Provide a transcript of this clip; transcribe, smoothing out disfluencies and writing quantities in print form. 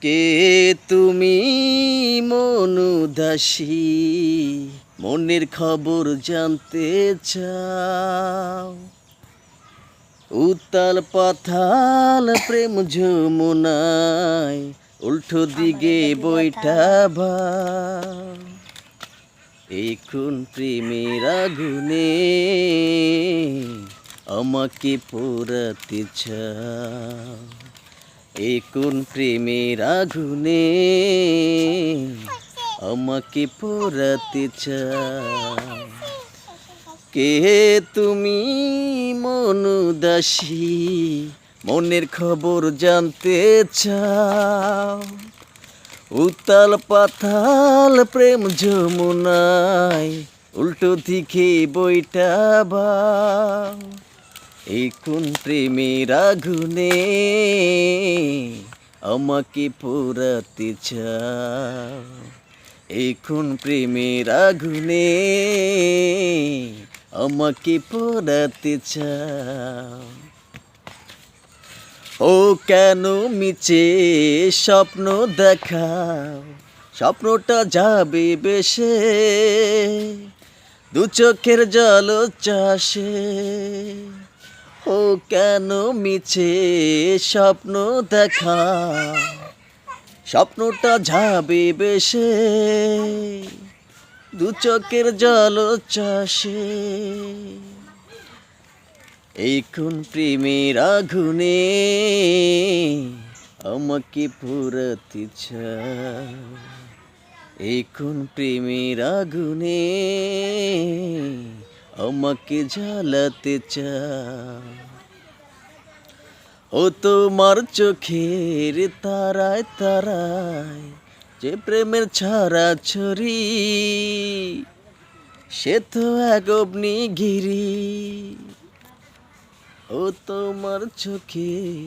কে তুমি মন উদাসী, মনের খবর জানতে চাও। উতাল পাথাল প্রেম যমুনায়, উল্টো দিকে বইটা ভাও। এখন প্রেমের আগুনে আমাকে পোড়াতে চাও। এখন প্রেমের আগুনে আমাকে পোড়াতে চাও। কে তুমি মন উদাসী, মনের খবর জানতে চাও। উতাল পাতাল প্রেম যমুনায়, উল্টো দিকে বইটা ভাও। এখন প্রেমের আগুনে আমাকে পোড়াতে চাও। এখন প্রেমের আগুনে আমাকে পোড়াতে চাও। ও কেন মিছে স্বপ্ন দেখাও, স্বপ্নটা যাবে বেশে দু চোখের জল চাষে। ও কেন মিছে স্বপ্ন দেখাও, স্বপ্নটা যাবে বেশে দু চোখের জল চাষে। এখন প্রেমের আগুনে আমাকে পোড়াতে চাও। এখন প্রেমের আগুনে আমাকে জ্বালাতে চাও। ও তোমার চোখের তারায় তারায় যে প্রেমের ছড়াছড়ি, সে তো এক অগ্নিগিরি। ও তোমার চোখে